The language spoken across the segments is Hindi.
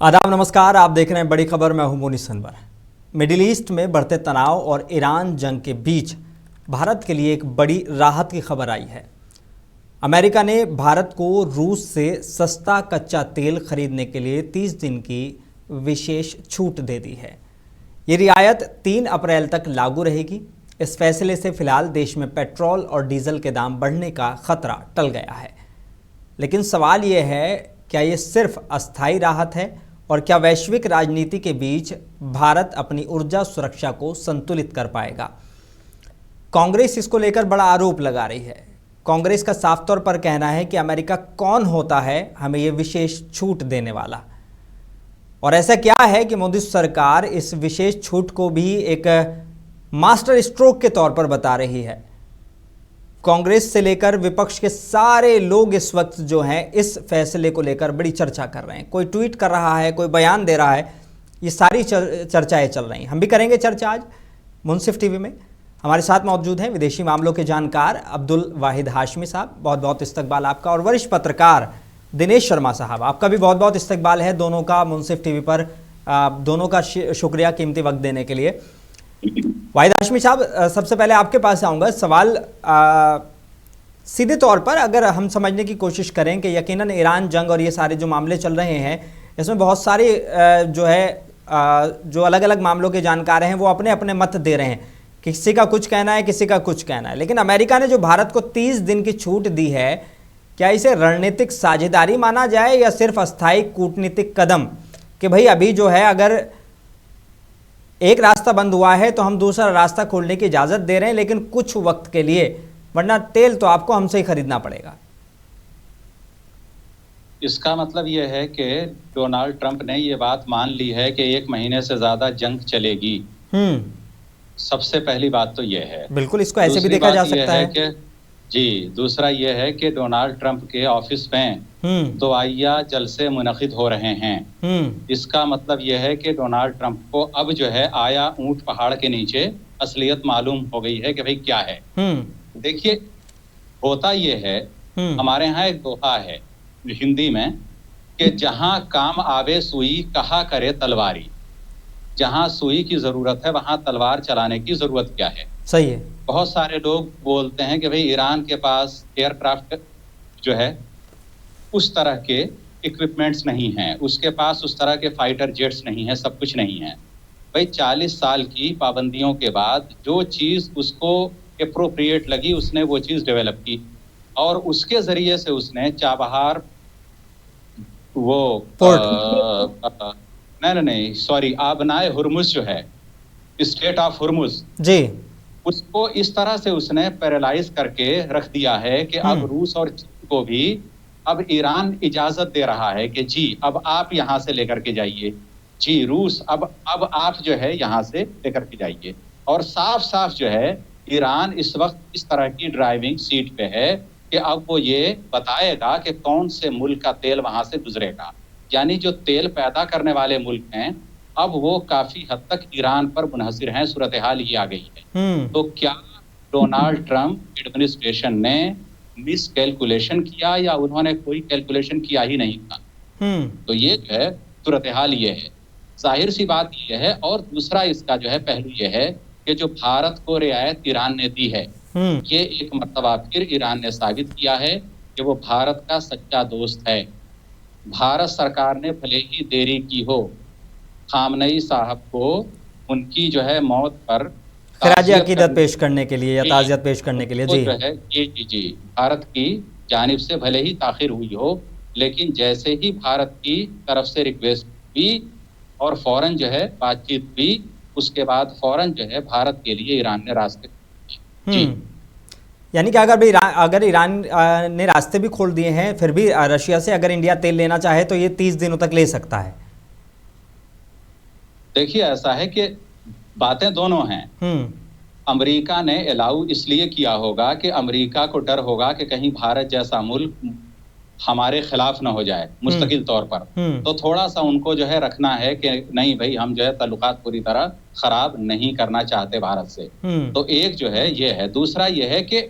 आदाब नमस्कार, आप देख रहे हैं बड़ी खबर। मैं हूं मोनिस अनवर। मिडिल ईस्ट में बढ़ते तनाव और ईरान जंग के बीच भारत के लिए एक बड़ी राहत की खबर आई है। अमेरिका ने भारत को रूस से सस्ता कच्चा तेल खरीदने के लिए 30 दिन की विशेष छूट दे दी है। ये रियायत 3 अप्रैल तक लागू रहेगी। इस फैसले से फिलहाल देश में पेट्रोल और डीजल के दाम बढ़ने का खतरा टल गया है। लेकिन सवाल ये है, क्या ये सिर्फ अस्थायी राहत है और क्या वैश्विक राजनीति के बीच भारत अपनी ऊर्जा सुरक्षा को संतुलित कर पाएगा? कांग्रेस इसको लेकर बड़ा आरोप लगा रही है। कांग्रेस का साफ तौर पर कहना है कि अमेरिका कौन होता है हमें ये विशेष छूट देने वाला, और ऐसा क्या है कि मोदी सरकार इस विशेष छूट को भी एक मास्टर स्ट्रोक के तौर पर बता रही है। कांग्रेस से लेकर विपक्ष के सारे लोग इस वक्त जो हैं इस फैसले को लेकर बड़ी चर्चा कर रहे हैं। कोई ट्वीट कर रहा है, कोई बयान दे रहा है, ये सारी चर्चाएं चल रही हैं। हम भी करेंगे चर्चा आज मुंसिफ टीवी में। हमारे साथ मौजूद हैं विदेशी मामलों के जानकार अब्दुल वाहिद हाशमी साहब, बहुत बहुत इस्तकबाल आपका, और वरिष्ठ पत्रकार दिनेश शर्मा साहब, आपका भी बहुत बहुत इस्तकबाल है दोनों का मुंसिफ टीवी पर। दोनों का शुक्रिया कीमती वक्त देने के लिए। वाहिद हाशमी साहब, सबसे पहले आपके पास आऊँगा। सवाल सीधे तौर पर अगर हम समझने की कोशिश करें कि यकीनन ईरान जंग और ये सारे जो मामले चल रहे हैं, इसमें बहुत सारे जो अलग अलग मामलों के जानकार हैं वो अपने अपने मत दे रहे हैं। किसी का कुछ कहना है, किसी का कुछ कहना है। लेकिन अमेरिका ने जो भारत को 30 दिन की छूट दी है, क्या इसे रणनीतिक साझेदारी माना जाए या सिर्फ अस्थायी कूटनीतिक कदम कि भाई अभी जो है अगर एक रास्ता बंद हुआ है तो हम दूसरा रास्ता खोलने की इजाज़त दे रहे हैं, लेकिन कुछ वक्त के लिए, वरना तेल तो आपको हमसे ही खरीदना पड़ेगा? इसका मतलब यह है कि डोनाल्ड ट्रंप ने ये बात मान ली है कि 1 महीने से ज़्यादा जंग चलेगी। सबसे पहली बात तो यह है। बिल्कुल, इसको ऐसे भी देखा जा सकता है कि दूसरा यह है कि डोनाल्ड ट्रंप के ऑफिस में दुआइया जलसे मुनक़िद हो रहे हैं। इसका मतलब यह है कि डोनाल्ड ट्रंप को अब जो है आया ऊंट पहाड़ के नीचे असलियत मालूम हो गई है कि भाई क्या है। देखिए, होता यह है, हमारे यहाँ एक दोहा है हिंदी में कि जहां काम आवे सुई कहा करे तलवारी। जहां सुई की जरूरत है वहां तलवार चलाने की जरूरत क्या है? सही है। बहुत सारे लोग बोलते हैं कि भाई ईरान के पास एयरक्राफ्ट जो है उस तरह के इक्विपमेंट्स नहीं हैं, उसके पास उस तरह के फाइटर जेट्स नहीं हैं, सब कुछ नहीं है। भाई 40 साल की पाबंदियों के बाद जो चीज़ उसको एप्रोप्रिएट लगी उसने वो चीज़ डेवलप की, और उसके ज़रिए से उसने चाबहार आबनाए हुर्मुज जो है, स्टेट ऑफ हुर्मुज जी, उसको इस तरह से उसने पैरालाइज करके रख दिया है कि अब रूस और चीन को भी अब ईरान इजाजत दे रहा है कि जी अब आप यहाँ से लेकर के जाइए, जी रूस अब आप जो है यहाँ से लेकर के जाइए। और साफ साफ जो है ईरान इस वक्त इस तरह की ड्राइविंग सीट पे है कि अब वो ये बताएगा कि कौन से मुल्क का तेल वहां से गुजरेगा। यानी जो तेल पैदा करने वाले मुल्क हैं अब वो काफी हद तक ईरान पर मुनहसिर हैं। सूरत हाल ये आ गई है। तो क्या डोनाल्ड ट्रंप एडमिनिस्ट्रेशन ने मिस कैलकुलेशन किया या उन्होंने कोई कैलकुलेशन किया ही नहीं था? तो ये जो है सूरत हाल ये है, जाहिर सी बात ये है। और दूसरा इसका जो है पहलू ये है कि जो भारत को रियायत ईरान ने दी है, ये एक मर्तबा फिर ईरान ने साबित किया है कि वो भारत का सच्चा दोस्त है। भारत सरकार ने भले ही देरी की हो, खामनेई साहब को उनकी जो है मौत पर खराज अकीदत पेश करने के लिए या ताज़ियत पेश करने के लिए जी जो है जी भारत की जानिब से भले ही ताखिर हुई हो, लेकिन जैसे ही भारत की तरफ से रिक्वेस्ट हुई और फौरन जो है बातचीत हुई, उसके बाद फौरन जो है भारत के लिए ईरान ने रास्ते जी। यानी कि अगर ईरान ने रास्ते भी खोल दिए हैं, फिर भी रशिया से अगर इंडिया तेल लेना चाहे तो ये 30 दिनों तक ले सकता है। देखिए, ऐसा है कि बातें दोनों हैं। अमेरिका ने अलाउ इसलिए किया होगा कि अमेरिका को डर होगा कि कहीं भारत जैसा मुल्क हमारे खिलाफ ना हो जाए मुस्तकिल तौर पर। तो थोड़ा सा उनको जो है रखना है कि नहीं भाई हम जो है ताल्लुकात पूरी तरह खराब नहीं करना चाहते भारत से। तो एक जो है ये है। दूसरा ये है कि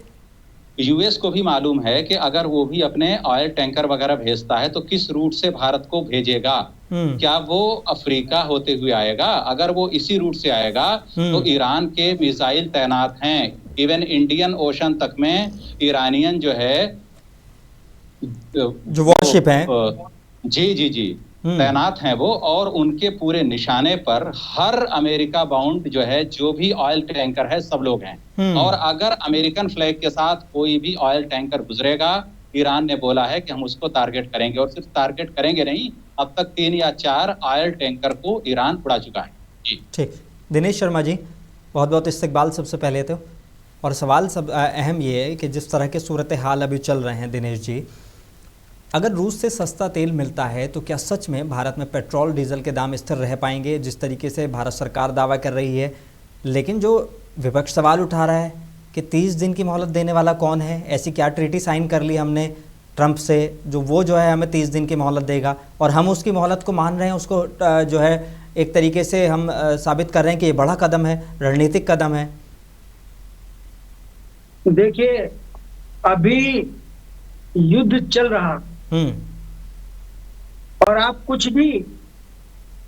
यूएस को भी मालूम है कि अगर वो भी अपने ऑयल टैंकर वगैरह भेजता है तो किस रूट से भारत को भेजेगा। क्या वो अफ्रीका होते हुए आएगा? अगर वो इसी रूट से आएगा तो ईरान के मिसाइल तैनात हैं। इवन इंडियन ओशन तक में ईरानियन जो है जो वॉरशिप है जी जी जी तैनात हैं वो, और उनके पूरे निशाने पर हर अमेरिका बाउंड जो है जो भी ऑयल टैंकर है सब लोग हैं। और अगर अमेरिकन फ्लैग के साथ कोई भी ऑयल टैंकर गुजरेगा, ईरान ने बोला है कि हम उसको टारगेट करेंगे, और सिर्फ टारगेट करेंगे नहीं, अब तक 3 या 4 ऑयल टैंकर को ईरान उड़ा चुका है। जी ठीक, दिनेश शर्मा जी बहुत बहुत इस्तकबाल सबसे पहले तो। और सवाल सब अहम ये है कि जिस तरह के सूरत हाल अभी चल रहे हैं दिनेश जी, अगर रूस से सस्ता तेल मिलता है तो क्या सच में भारत में पेट्रोल डीजल के दाम स्थिर रह पाएंगे, जिस तरीके से भारत सरकार दावा कर रही है? लेकिन जो विपक्ष सवाल उठा रहा है कि 30 दिन की मोहलत देने वाला कौन है? ऐसी क्या ट्रीटी साइन कर ली हमने ट्रंप से जो वो जो है हमें 30 दिन की मोहलत देगा, और हम उसकी मोहलत को मान रहे हैं, उसको जो है एक तरीके से हम साबित कर रहे हैं कि ये बड़ा कदम है, रणनीतिक कदम है। देखिए, अभी युद्ध चल रहा और आप कुछ भी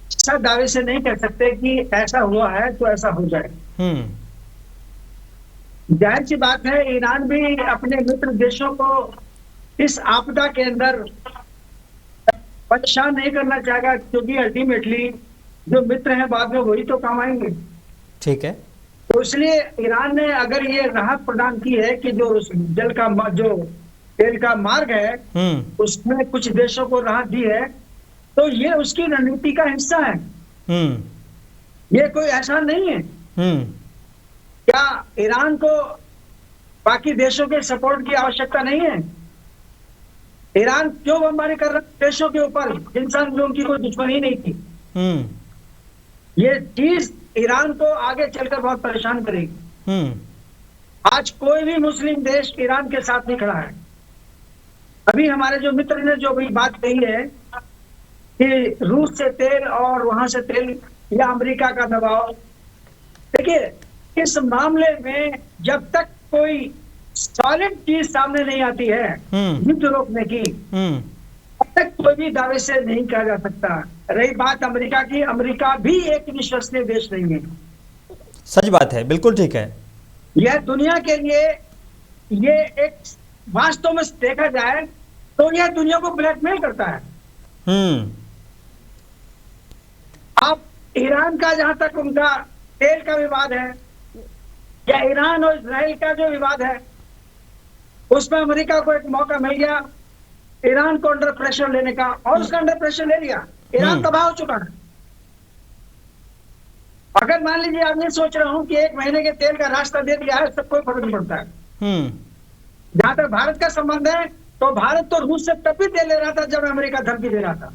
सब दावे से नहीं कह सकते कि ऐसा हुआ है तो ऐसा हो जाए। जाहिर सी बात है, ईरान भी अपने मित्र देशों को इस आपदा के अंदर परेशान नहीं करना चाहेगा, क्योंकि अल्टीमेटली जो मित्र हैं बाद में वही तो काम आएंगे। ठीक है, तो इसलिए ईरान ने अगर ये राहत प्रदान की है कि जो जल का जो तेल का मार्ग है उसमें कुछ देशों को राहत दी है, तो ये उसकी रणनीति का हिस्सा है। ये कोई ऐसा नहीं है। क्या ईरान को बाकी देशों के सपोर्ट की आवश्यकता नहीं है? ईरान क्यों बमबारी कर रहा है देशों के ऊपर जिनसे उनकी कोई दुश्मनी नहीं थी? ये चीज ईरान को आगे चलकर बहुत परेशान करेगी। आज कोई भी मुस्लिम देश ईरान के साथ नहीं खड़ा है। अभी हमारे जो मित्र ने जो भी बात कही है कि रूस से तेल और वहां से तेल या अमेरिका का दबाव, देखिए इस मामले में जब तक कोई सॉलिड चीज सामने नहीं आती है युद्ध रोकने की, तब तक कोई भी दावे से नहीं कहा जा सकता। रही बात अमेरिका की, अमेरिका भी एक विश्वसनीय देश नहीं है। सच बात है, बिल्कुल ठीक है। यह दुनिया के लिए ये एक वास्तव में देखा जाए तो यह दुनिया को ब्लैकमेल करता है। आप ईरान का जहां तक उनका तेल का विवाद है या ईरान और इजराइल का जो विवाद है, उसमें अमेरिका को एक मौका मिल गया ईरान को अंडर प्रेशर लेने का, और उसका अंडर प्रेशर ले लिया। ईरान तबाह हो चुका है। अगर मान लीजिए आप ये सोच रहा हूं कि 1 महीने के तेल का रास्ता दे दिया है, सब कोई फर्क नहीं पड़ता है। जहां तक भारत का संबंध है तो भारत तो रूस से तब भी तेल ले रहा था जब अमेरिका धमकी दे रहा था।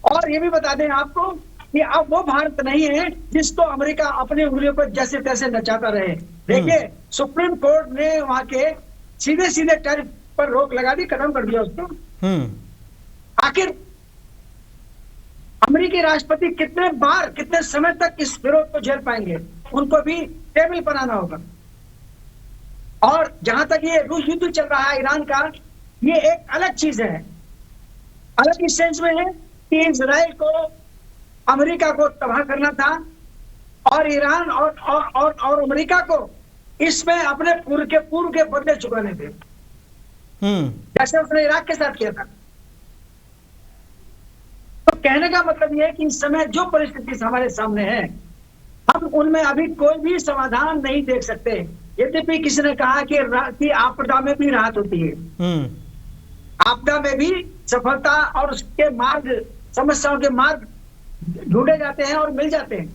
और ये भी बता दें आपको कि अब वो भारत नहीं है जिसको अमेरिका अपनी उंगलियों पर जैसे तैसे नचाता रहे। देखिए, सुप्रीम कोर्ट ने वहां के सीधे सीधे टैरिफ पर रोक लगा दी, खत्म कर दिया उसको। आखिर अमेरिकी राष्ट्रपति कितने बार कितने समय तक इस विरोध को झेल पाएंगे? उनको भी टेबल पर आना होगा। और जहां तक ये रूस युद्ध चल रहा है ईरान का, ये एक अलग चीज है। अलग इस सेंस में है कि इजराइल को अमेरिका को तबाह करना था, और ईरान और अमेरिका को इसमें अपने पूर्व के बदले चुकाने थे, जैसे उसने इराक के साथ किया था। तो कहने का मतलब यह है कि इस समय जो परिस्थिति हमारे सामने है, हम उनमें अभी कोई भी समाधान नहीं देख सकते। यद्यपि किसी ने कहा कि आपदा में भी राहत होती है, आपदा में भी सफलता और उसके मार्ग, समस्याओं के मार्ग ढूंढे जाते हैं और मिल जाते हैं।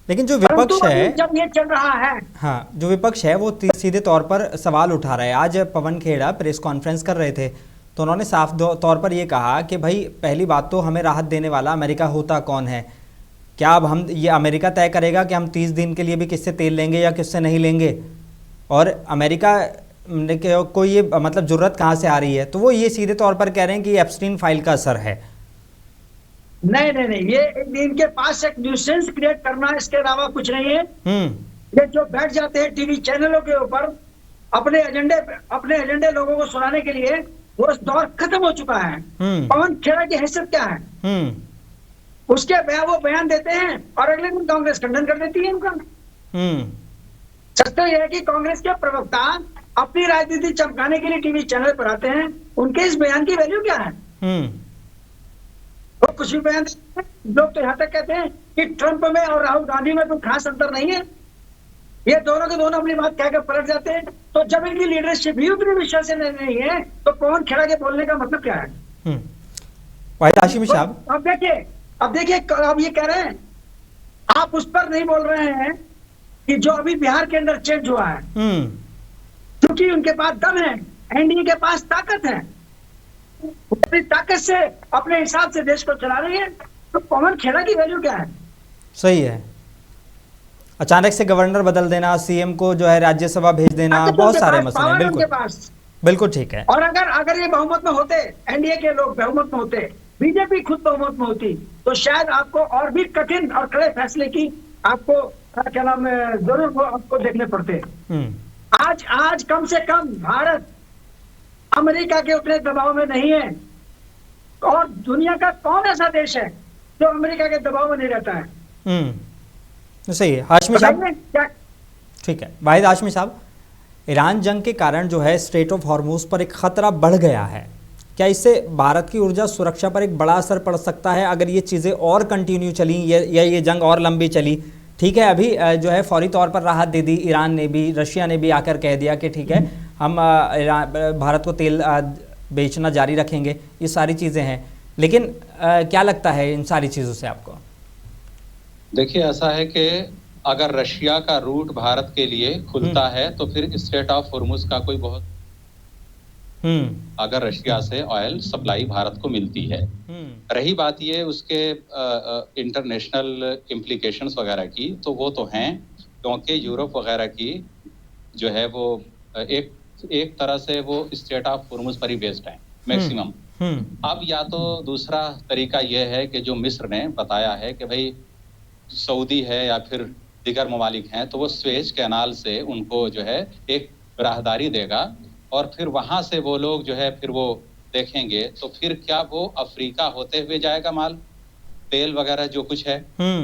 लेकिन जो विपक्ष है, जब ये चल रहा है, हाँ, जो विपक्ष है वो सीधे तौर पर सवाल उठा रहा है। आज पवन खेड़ा प्रेस कॉन्फ्रेंस कर रहे थे तो उन्होंने साफ तौर पर ये कहा कि भाई पहली बात तो हमें राहत देने वाला अमेरिका होता कौन है? क्या अब हम ये अमेरिका तय करेगा कि हम 30 दिन के लिए भी किससे तेल लेंगे या किससे नहीं लेंगे? और अमेरिका को ये मतलब जुर्रत कहाँ से आ रही है? तो वो ये सीधे तौर पर कह रहे हैं कि एप्स्टीन फाइल का असर है। नहीं, ये इनके पास एक न्यूसेंस क्रिएट करना, इसके अलावा कुछ नहीं है। ये जो बैठ जाते हैं टीवी चैनलों के ऊपर अपने एजेंडे लोगों को सुनाने के लिए वो दौर खत्म हो चुका है। पवन खेड़ा की हैसियत क्या है? उसके वो बयान देते हैं और अगले दिन कांग्रेस खंडन कर देती है उनका। सच तो यह है कि कांग्रेस के प्रवक्ता अपनी राजनीति चमकाने के लिए टीवी चैनल पर आते हैं, उनके इस बयान की वैल्यू क्या है? वो कुछ भी बयान देते हैं। लोग तो यहाँ तक कहते हैं कि ट्रंप में और राहुल गांधी में कोई खास अंतर नहीं है, ये दोनों के दोनों अपनी बात कहकर पलट जाते हैं। तो जब इनकी लीडरशिप ही उतनी विश्वसनीय नहीं है तो पवन खेड़ा के बोलने का मतलब क्या है? वाहिद हाशिमी साहब, अब देखिए अब ये कह रहे हैं, आप उस पर नहीं बोल रहे हैं कि जो अभी बिहार के अंदर चेंज हुआ है, क्योंकि उनके पास दम है, एनडीए के पास ताकत है, अपनी ताकत से अपने हिसाब से देश को चला रही है। तो पवन खेड़ा की वैल्यू क्या है? सही है। अचानक से गवर्नर बदल देना, सीएम को जो है राज्यसभा भेज देना, बहुत सारे मसले हैं। बिल्कुल ठीक है। और अगर ये बहुमत में होते, एनडीए के लोग बहुमत में होते, बीजेपी खुद बहुमत में होती, तो शायद आपको और भी कठिन और कड़े फैसले की आपको क्या नाम जरूर आपको देखने पड़ते। आज कम से कम भारत अमेरिका के उतने दबाव में नहीं है, और दुनिया का कौन ऐसा देश है जो अमेरिका के दबाव में नहीं रहता है? सही है। हाशमी साहब, ठीक है। वाहिद हाशमी साहब, ईरान जंग के कारण जो है स्ट्रेट ऑफ हॉर्मुज पर एक खतरा बढ़ गया है, क्या इससे भारत की ऊर्जा सुरक्षा पर एक बड़ा असर पड़ सकता है अगर ये चीज़ें और कंटिन्यू चली या ये जंग और लंबी चली? ठीक है, अभी जो है फौरी तौर पर राहत दे दी ईरान ने भी, रशिया ने भी आकर कह दिया कि ठीक है हम भारत को तेल बेचना जारी रखेंगे, ये सारी चीज़ें हैं, लेकिन क्या लगता है इन सारी चीज़ों से आपको? देखिए, ऐसा है कि अगर रशिया का रूट भारत के लिए खुलता है तो फिर स्ट्रेट ऑफ हॉर्मुज का कोई बहुत अगर रशिया से ऑयल सप्लाई भारत को मिलती है। रही बात ये उसके इंटरनेशनल इम्प्लीकेशंस वगैरह की, तो वो तो हैं, क्योंकि यूरोप वगैरह की जो है वो एक तरह से वो स्ट्रेट ऑफ हॉर्मुज पर ही बेस्ड है मैक्सिमम। अब या तो दूसरा तरीका यह है कि जो मिस्र ने बताया है कि भाई सऊदी है या फिर दीगर ममालिक हैं, तो वो स्वेज कैनाल से उनको जो है एक राहदारी देगा और फिर वहां से वो लोग जो है फिर वो देखेंगे, तो फिर क्या वो अफ्रीका होते हुए जाएगा माल, तेल वगैरह जो कुछ है,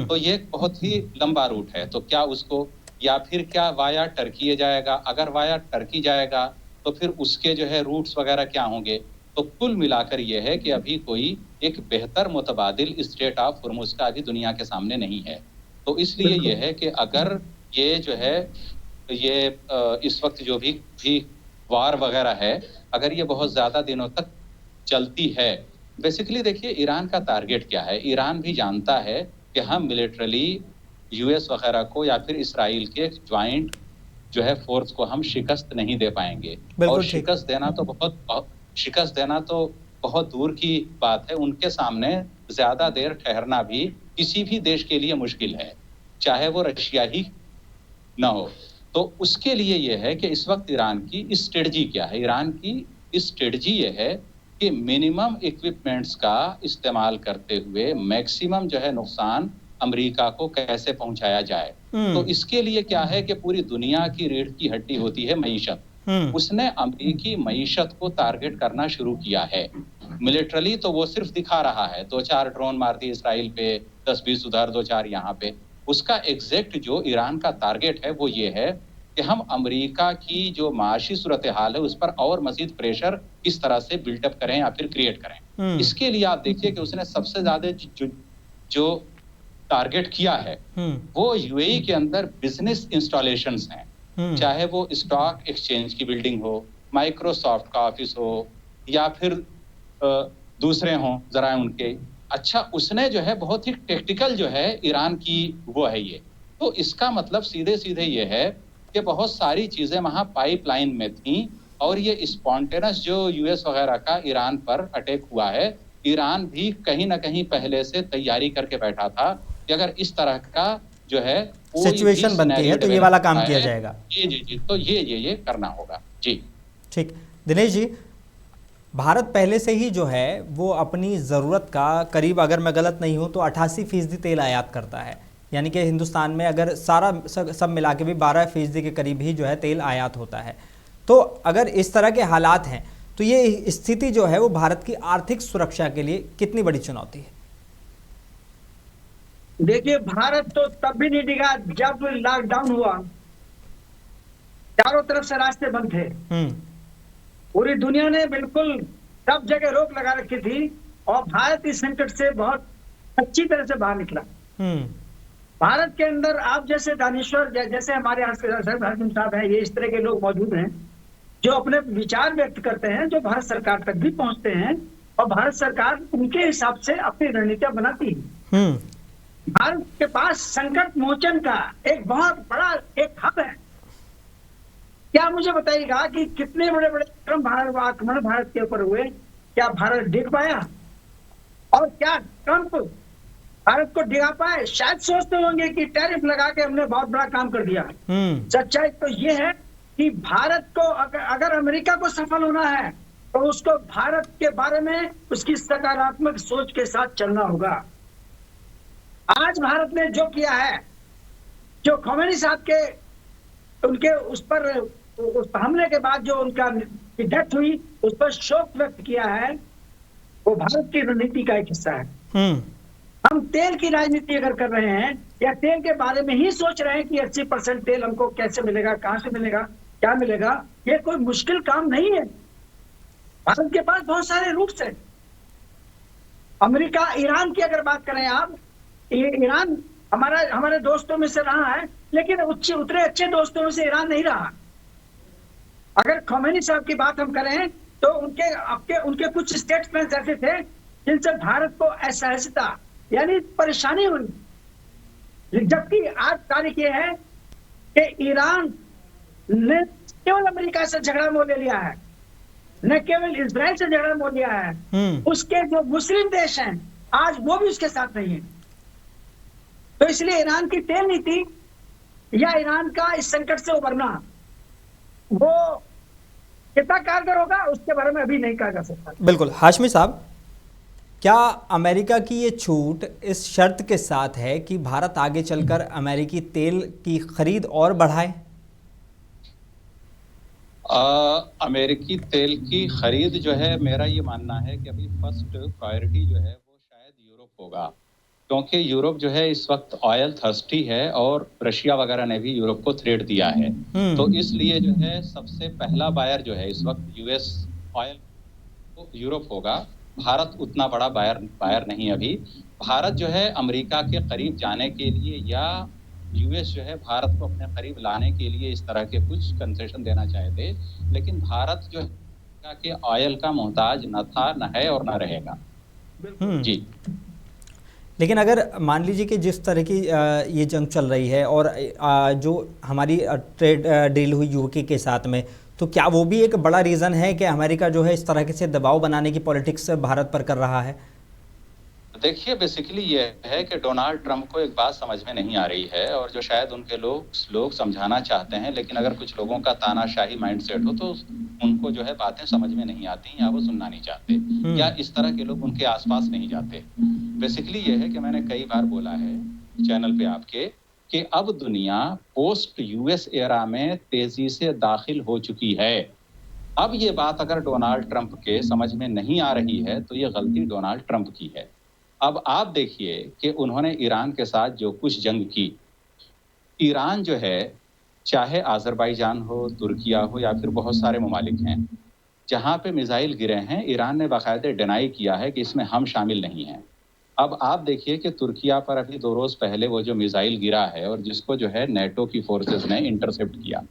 तो ये बहुत ही लंबा रूट है। तो क्या उसको या फिर क्या वाया टर्की जाएगा? अगर वाया टर्की जाएगा तो फिर उसके जो है रूट्स वगैरह क्या होंगे? तो कुल मिलाकर ये है कि अभी कोई एक बेहतर मुतबादिल स्ट्रेट ऑफ हॉर्मुज का अभी दुनिया के सामने नहीं है। तो इसलिए ये है कि अगर ये जो है ये इस वक्त जो भी वार वगैरह है, अगर ये बहुत ज़्यादा दिनों तक चलती है, बेसिकली देखिए ईरान का टारगेट क्या है। ईरान भी जानता है कि हम मिलिट्रली यूएस वगैरह को या फिर इसराइल के ज्वाइंट जो है फोर्स को हम शिकस्त नहीं दे पाएंगे, और शिकस्त देना तो बहुत दूर की बात है। उनके सामने ज्यादा देर ठहरना भी किसी भी देश के लिए मुश्किल है, चाहे वो रशिया ही ना हो। तो उसके लिए यह है कि इस वक्त ईरान की स्ट्रेटजी क्या है। ईरान की स्ट्रेटजी यह है कि मिनिमम इक्विपमेंट्स का इस्तेमाल करते हुए मैक्सिमम जो है नुकसान अमेरिका को कैसे पहुंचाया जाए। तो इसके लिए क्या है कि पूरी दुनिया की रीढ़ की हड्डी होती है मईशत। उसने अमेरिकी मईशत को टारगेट करना शुरू किया है। मिलिट्रली तो वो सिर्फ दिखा रहा है, 2-4 ड्रोन मार दिए इसराइल पे, 10-20 उधर, 2-4 यहाँ पे। उसका एग्जैक्ट जो ईरान का टारगेट है वो ये है कि हम अमेरिका की जो माशी सूरत हाल है उस पर और मजीद प्रेशर किस तरह से बिल्टअप करें या फिर क्रिएट करें। इसके लिए आप देखिए कि उसने सबसे ज्यादा जो टारगेट किया है वो यूएई के अंदर बिजनेस इंस्टॉलेशंस हैं, चाहे वो स्टॉक एक्सचेंज की बिल्डिंग हो, माइक्रोसॉफ्ट का ऑफिस हो, या फिर दूसरे हों जरा उनके। अच्छा, उसने जो है बहुत ही टेक्टिकल जो है ईरान की वो है ये। तो इसका मतलब सीधे सीधे ये है कि बहुत सारी चीजें वहां पाइपलाइन में थी, और ये स्पॉन्टेनस जो यूएस वगैरह का ईरान पर अटैक हुआ है, ईरान भी कहीं ना कहीं पहले से तैयारी करके बैठा था कि अगर इस तरह का जो है सिचुएशन बनती है तो ये वाला काम किया जाएगा। जी, तो ये करना होगा जी। ठीक, दिनेश जी, भारत पहले से ही जो है वो अपनी ज़रूरत का करीब, अगर मैं गलत नहीं हूँ तो 88% तेल आयात करता है, यानी कि हिंदुस्तान में अगर सारा सब मिला के भी 12% के करीब ही जो है तेल आयात होता है। तो अगर इस तरह के हालात हैं तो ये स्थिति जो है वो भारत की आर्थिक सुरक्षा के लिए कितनी बड़ी चुनौती है? देखिए, भारत तो तब भी नहीं डिगा जब लॉकडाउन हुआ, चारों तरफ से रास्ते बंद थे, पूरी दुनिया ने बिल्कुल सब जगह रोक लगा रखी थी और भारत इस संकट से बहुत अच्छी तरह से बाहर निकला। भारत के अंदर आप जैसे दानेश्वर, जैसे हमारे हाशिम साहब हैं, ये इस तरह के लोग मौजूद हैं जो अपने विचार व्यक्त करते हैं, जो भारत सरकार तक भी पहुंचते हैं और भारत सरकार उनके हिसाब से अपनी रणनीतियां बनाती है। भारत के पास संकट मोचन का एक बहुत बड़ा एक हब है। क्या मुझे बताइएगा कि कितने बड़े बड़े आक्रमण भारत के ऊपर हुए, क्या भारत डिग पाया? और क्या ट्रंप भारत को डिगा पाए? शायद सोचते होंगे कि टैरिफ लगा के हमने बहुत बड़ा काम कर दिया। सच्चाई तो ये है कि भारत को अगर अमेरिका को सफल होना है तो उसको भारत के बारे में उसकी सकारात्मक सोच के साथ चलना होगा। आज भारत ने जो किया है, जो खोमेनी साहब के उनके उस पर उस हमले के बाद जो उनका डेथ हुई, उस पर शोक व्यक्त किया है, वो भारत की रणनीति का एक हिस्सा है। हम तेल की राजनीति अगर कर रहे हैं या तेल के बारे में ही सोच रहे हैं कि 80% तेल हमको कैसे मिलेगा, कहां से मिलेगा, क्या मिलेगा, ये कोई मुश्किल काम नहीं है। भारत के पास बहुत सारे रूट्स हैं। अमेरिका, ईरान की अगर बात करें आप, ईरान हमारे दोस्तों में से रहा है, लेकिन उतने अच्छे दोस्तों में से ईरान नहीं रहा। अगर खोमेनी साहब की बात हम करें तो उनके कुछ स्टेटमेंट ऐसे थे जिनसे भारत को असहजता यानी परेशानी हुई। जबकि आज तारीख ये है कि ईरान ने केवल अमेरिका से झगड़ा मोल ले लिया है, न केवल इजराइल से झगड़ा मोल लिया है, उसके जो मुस्लिम देश हैं आज वो भी उसके साथ नहीं है। तो इसलिए ईरान की तेल नीति या ईरान का इस संकट से उबरना वो कितना कारगर होगा उसके बारे में अभी नहीं कहा जा सकता। बिल्कुल। हाशमी साहब, क्या अमेरिका की ये छूट इस शर्त के साथ है कि भारत आगे चलकर अमेरिकी तेल की खरीद और बढ़ाए? अमेरिकी तेल की खरीद जो है, मेरा ये मानना है कि अभी फर्स्ट प्रायोरिटी जो है वो शायद यूरोप होगा, क्योंकि यूरोप जो है इस वक्त ऑयल थर्स्टी है और रशिया वगैरह ने भी यूरोप को थ्रेट दिया है। तो इसलिए जो है सबसे पहला बायर जो है इस वक्त यूएस ऑयल तो यूरोप होगा। भारत उतना बड़ा बायर नहीं। अभी भारत जो है अमेरिका के करीब जाने के लिए या यूएस जो है भारत को अपने करीब लाने के लिए इस तरह के कुछ कंसेशन देना चाहते, लेकिन भारत जो है के ऑयल का मोहताज न था, न है और न रहेगा। जी। लेकिन अगर मान लीजिए कि जिस तरह की ये जंग चल रही है और जो हमारी ट्रेड डील हुई यूके के साथ में, तो क्या वो भी एक बड़ा रीज़न है कि अमेरिका जो है इस तरह से दबाव बनाने की पॉलिटिक्स भारत पर कर रहा है? देखिए, बेसिकली ये है कि डोनाल्ड ट्रंप को एक बात समझ में नहीं आ रही है और जो शायद उनके लोग समझाना चाहते हैं, लेकिन अगर कुछ लोगों का तानाशाही माइंडसेट हो तो उनको जो है बातें समझ में नहीं आती या वो सुनना नहीं चाहते या इस तरह के लोग उनके आसपास नहीं जाते। बेसिकली ये है कि मैंने कई बार बोला है चैनल पे आपके कि अब दुनिया पोस्ट यूएस एरा में तेजी से दाखिल हो चुकी है। अब ये बात अगर डोनाल्ड ट्रंप के समझ में नहीं आ रही है तो ये गलती डोनाल्ड ट्रंप की है। अब आप देखिए कि उन्होंने ईरान के साथ जो कुछ जंग की, ईरान जो है चाहे आज़रबाईजान हो, तुर्किया हो या फिर बहुत सारे ममालिक हैं जहां पे मिसाइल गिरे हैं, ईरान ने बाकायदे डिनाई किया है कि इसमें हम शामिल नहीं हैं। अब आप देखिए कि तुर्किया पर अभी 2 रोज पहले वो जो मिसाइल गिरा है और जिसको जो है नेटो की फोर्सेस ने इंटरसेप्ट किया,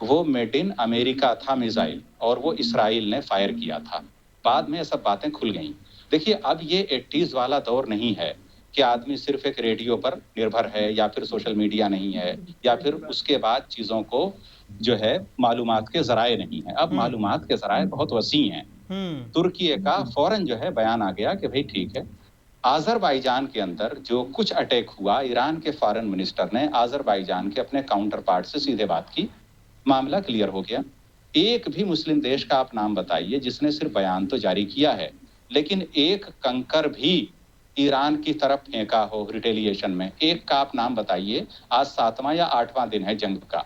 वो मेड इन अमेरिका था मिसाइल और वो इसराइल ने फायर किया था। बाद में ये सब बातें खुल गई। देखिए, अब ये 80s वाला दौर नहीं है कि आदमी सिर्फ एक रेडियो पर निर्भर है या फिर सोशल मीडिया नहीं है या फिर उसके बाद चीज़ों को जो है मालूमात के ज़राए नहीं है। अब मालूमात के ज़राए बहुत वसी हैं। तुर्की का फौरन जो है बयान आ गया कि भाई ठीक है। आज़रबाईजान के अंदर जो कुछ अटैक हुआ, ईरान के फॉरेन मिनिस्टर ने आज़रबाईजान के अपने काउंटर पार्ट से सीधे बात की, मामला क्लियर हो गया। एक भी मुस्लिम देश का आप नाम बताइए जिसने सिर्फ बयान तो जारी किया है लेकिन एक कंकर भी ईरान की तरफ फेंका हो रिटेलिएशन में, एक का आप नाम बताइए। आज 7वां या 8वां दिन है जंग का।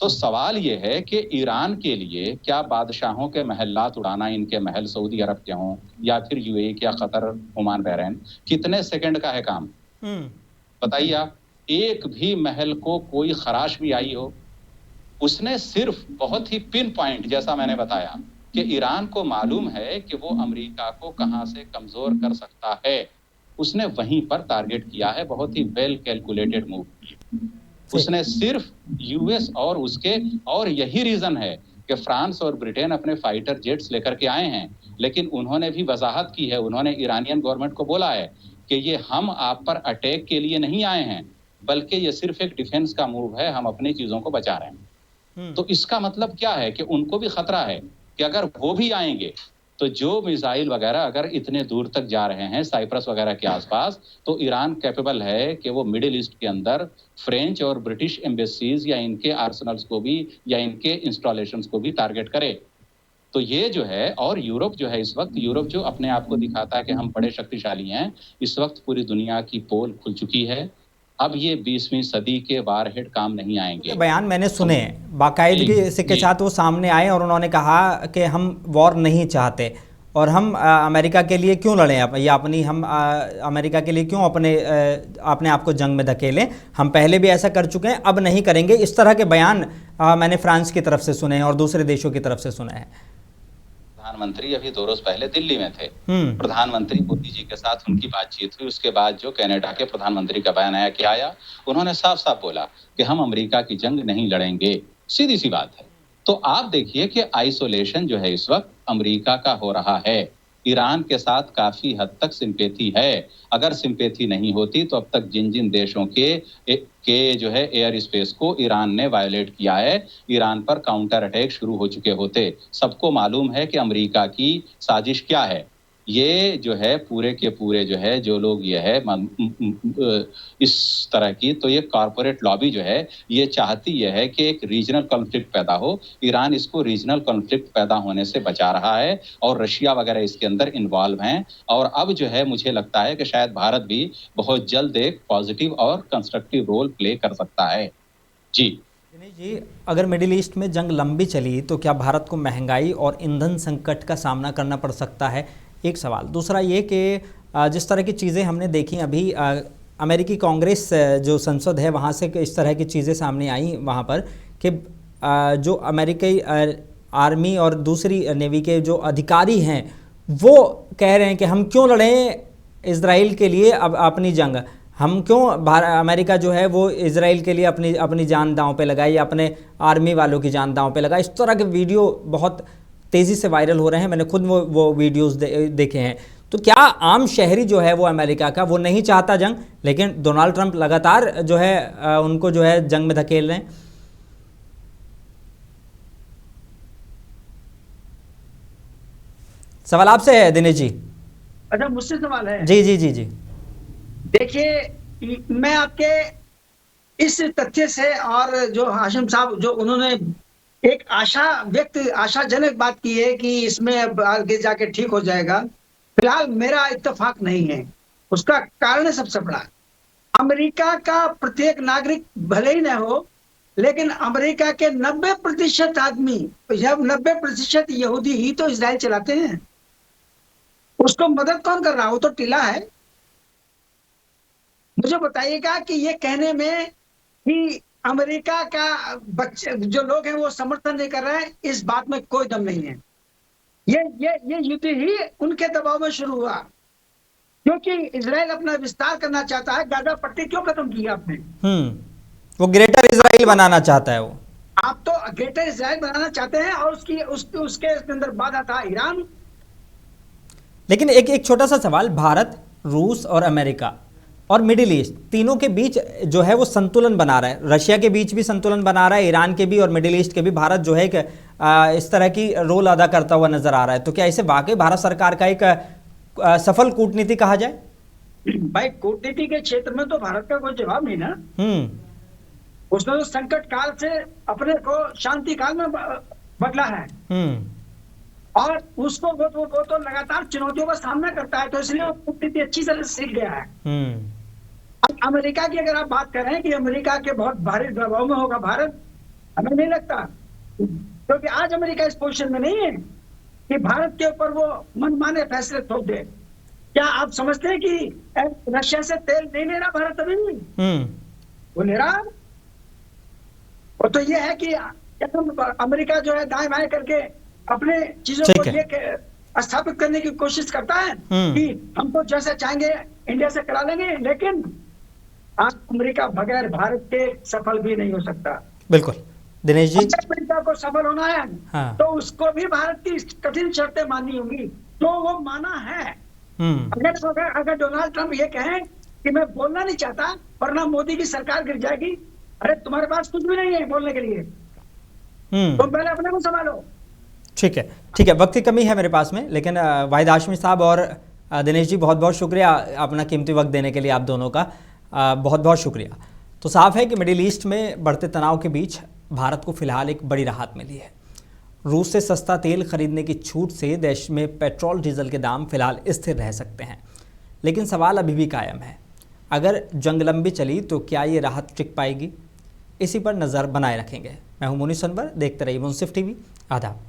तो सवाल ये है कि ईरान के लिए क्या बादशाहों के महलात उड़ाना, इनके महल सऊदी अरब के हों या फिर यूएई या कतर, ओमान, बहरीन, कितने सेकंड का है काम? बताइए आप। एक भी महल को कोई खराश भी आई हो, उसने सिर्फ बहुत ही पिन पॉइंट, जैसा मैंने बताया कि ईरान को मालूम है कि वो अमेरिका को कहां से कमजोर कर सकता है, उसने वहीं पर टारगेट किया है। बहुत ही वेल कैलकुलेटेड मूव किया उसने सिर्फ यूएस और उसके, और यही रीजन है कि फ्रांस और ब्रिटेन अपने फाइटर जेट्स लेकर के आए हैं, लेकिन उन्होंने भी वजाहत की है, उन्होंने ईरानियन गवर्नमेंट को बोला है कि ये हम आप पर अटैक के लिए नहीं आए हैं, बल्कि ये सिर्फ एक डिफेंस का मूव है, हम अपनी चीजों को बचा रहे हैं। तो इसका मतलब क्या है कि उनको भी खतरा है कि अगर वो भी आएंगे तो जो मिसाइल वगैरह अगर इतने दूर तक जा रहे हैं साइप्रस वगैरह के आसपास, तो ईरान कैपेबल है कि वो मिडिल ईस्ट के अंदर फ्रेंच और ब्रिटिश एम्बेसीज या इनके आर्सेनल्स को भी या इनके इंस्टॉलेशंस को भी टारगेट करे। तो ये जो है, और यूरोप जो है, इस वक्त यूरोप जो अपने आप को दिखाता है कि हम बड़े शक्तिशाली हैं, इस वक्त पूरी दुनिया की पोल खुल चुकी है। अब ये 20वीं सदी के वारहेड काम नहीं आएंगे। बयान मैंने सुने बाकायदगी के साथ वो सामने आए और उन्होंने कहा कि हम वॉर नहीं चाहते और हम अमेरिका के लिए क्यों लड़ें, या अपनी हम अमेरिका के लिए क्यों अपने आप को जंग में धकेलें, हम पहले भी ऐसा कर चुके हैं, अब नहीं करेंगे। इस तरह के बयान मैंने फ्रांस की तरफ से सुने हैं और दूसरे देशों की तरफ से सुने हैं। प्रधानमंत्री अभी 2 रोज पहले दिल्ली में थे, प्रधानमंत्री मोदी जी के साथ उनकी बातचीत हुई, उसके बाद जो कनाडा के प्रधानमंत्री का बयान आया, क्या आया? उन्होंने साफ साफ बोला कि हम अमेरिका की जंग नहीं लड़ेंगे। सीधी सी बात है। तो आप देखिए कि आइसोलेशन जो है इस वक्त अमेरिका का हो रहा है। ईरान के साथ काफी हद तक सिंपैथी है। अगर सिंपैथी नहीं होती तो अब तक जिन जिन देशों के जो है एयर स्पेस को ईरान ने वायलेट किया है, ईरान पर काउंटर अटैक शुरू हो चुके होते। सबको मालूम है कि अमेरिका की साजिश क्या है। ये जो है पूरे के पूरे जो है, जो लोग ये है इस तरह की, तो ये कॉर्पोरेट लॉबी जो है ये चाहती ये है कि एक रीजनल कॉन्फ्लिक्ट पैदा हो। ईरान इसको रीजनल कॉन्फ्लिक्ट पैदा होने से बचा रहा है और रशिया वगैरह इसके अंदर इन्वॉल्व हैं। और अब जो है मुझे लगता है कि शायद भारत भी बहुत जल्द एक पॉजिटिव और कंस्ट्रक्टिव रोल प्ले कर सकता है। जी जी, अगर मिडिल ईस्ट में जंग लंबी चली तो क्या भारत को महंगाई और ईंधन संकट का सामना करना पड़ सकता है? एक सवाल। दूसरा ये कि जिस तरह की चीज़ें हमने देखी अभी, अमेरिकी कांग्रेस जो संसद है वहाँ से इस तरह की चीज़ें सामने आई वहाँ पर कि जो अमेरिकी आर्मी और दूसरी नेवी के जो अधिकारी हैं वो कह रहे हैं कि हम क्यों लड़ें इजराइल के लिए अब अपनी जंग, हम क्यों अमेरिका जो है वो इजराइल के लिए अपनी जान दांव पे लगाए या अपने आर्मी वालों की जान दांव पे लगाए। इस तरह के वीडियो बहुत तेज़ी से वायरल हो रहे हैं, मैंने खुद वो वीडियोस देखे हैं। तो क्या आम शहरी जो है वो अमेरिका का वो नहीं चाहता जंग, लेकिन डोनाल्ड ट्रंप लगातार जो है उनको जो है जंग में धकेल रहे हैं? सवाल आपसे है दिनेश जी। अच्छा, मुझसे सवाल है? जी जी जी जी। देखिए, मैं आपके इस तथ्य से और जो हाशिम साहब जो उन्होंने एक आशाजनक बात की है कि इसमें आगे जाके ठीक हो जाएगा, फिलहाल मेरा इत्तेफाक नहीं है। उसका कारण है सबसे बड़ा, अमेरिका का प्रत्येक नागरिक भले ही न हो, लेकिन अमेरिका के 90% आदमी, जब 90% यहूदी ही तो इजराइल चलाते हैं, उसको मदद कौन कर रहा है? वो तो टिला है। मुझे बताइएगा कि ये कहने में कि अमेरिका का बच्चे जो लोग हैं वो समर्थन नहीं कर रहे हैं, इस बात में कोई दम नहीं है। ये युद्ध ही उनके दबाव में शुरू हुआ, क्योंकि इजराइल अपना विस्तार करना चाहता है। गाजा पट्टी क्यों खत्म की आपने? वो ग्रेटर इजराइल बनाना चाहता है। वो आप तो ग्रेटर इजराइल बनाना चाहते हैं और उसके अंदर बाधा था ईरान। लेकिन एक छोटा सा सवाल, भारत, रूस और अमेरिका और मिडिल ईस्ट तीनों के बीच जो है वो संतुलन बना रहा है, रशिया के बीच भी संतुलन बना रहा है, ईरान के भी और मिडिल ईस्ट के भी। भारत जो है इस तरह की रोल अदा करता हुआ नजर आ रहा है। तो क्या इसे वाकई भारत सरकार का एक सफल कूटनीति कहा जाए? भाई, कूटनीति के क्षेत्र में तो भारत का कोई जवाब नहीं ना। उसने तो संकट काल से अपने को शांति काल में बदला है और उसको वो तो लगातार चुनौतियों का सामना करता है, तो इसलिए वो कूटनीति अच्छी तरह से सीख गया है। अब अमेरिका की अगर आप बात करें कि अमेरिका के बहुत भारी दबाव में होगा भारत, हमें नहीं लगता, क्योंकि आज अमेरिका इस पोजीशन में नहीं है कि भारत के ऊपर वो मनमाने फैसले थोप दे। क्या आप समझते हैं कि रशिया से तेल नहीं ले रहा भारत अभी? वो ले रहा। वो तो ये है कि अमेरिका जो है दाएं बाएं करके अपने चीजों को ये स्थापित करने की कोशिश करता है कि हम तो जैसे चाहेंगे इंडिया से करा लेंगे, लेकिन आज अमेरिका बगैर भारत के सफल भी नहीं हो सकता। बिल्कुल दिनेश जी, अमेरिका को सफल होना है हाँ। तो उसको भी भारत की कठिन शर्तें माननी होंगी, तो वो माना है। अगर डोनाल्ड ट्रंप ये कहें कि मैं बोलना नहीं चाहता वरना मोदी की सरकार गिर जाएगी, अरे तुम्हारे पास कुछ भी नहीं है बोलने के लिए, तुम पहले अपने को संभालो। ठीक है, वक्त की कमी है मेरे पास में, लेकिन वाहिद हाशमी साहब और दिनेश जी बहुत बहुत शुक्रिया अपना कीमती वक्त देने के लिए, आप दोनों का बहुत बहुत शुक्रिया। तो साफ है कि मिडिल ईस्ट में बढ़ते तनाव के बीच भारत को फिलहाल एक बड़ी राहत मिली है। रूस से सस्ता तेल खरीदने की छूट से देश में पेट्रोल डीजल के दाम फिलहाल स्थिर रह सकते हैं, लेकिन सवाल अभी भी कायम है, अगर जंग लंबी चली तो क्या ये राहत टिक पाएगी? इसी पर नज़र बनाए रखेंगे। मैं हूं मुनीस अनवर, देखते रहिए मुंसिफ टीवी। आदाब।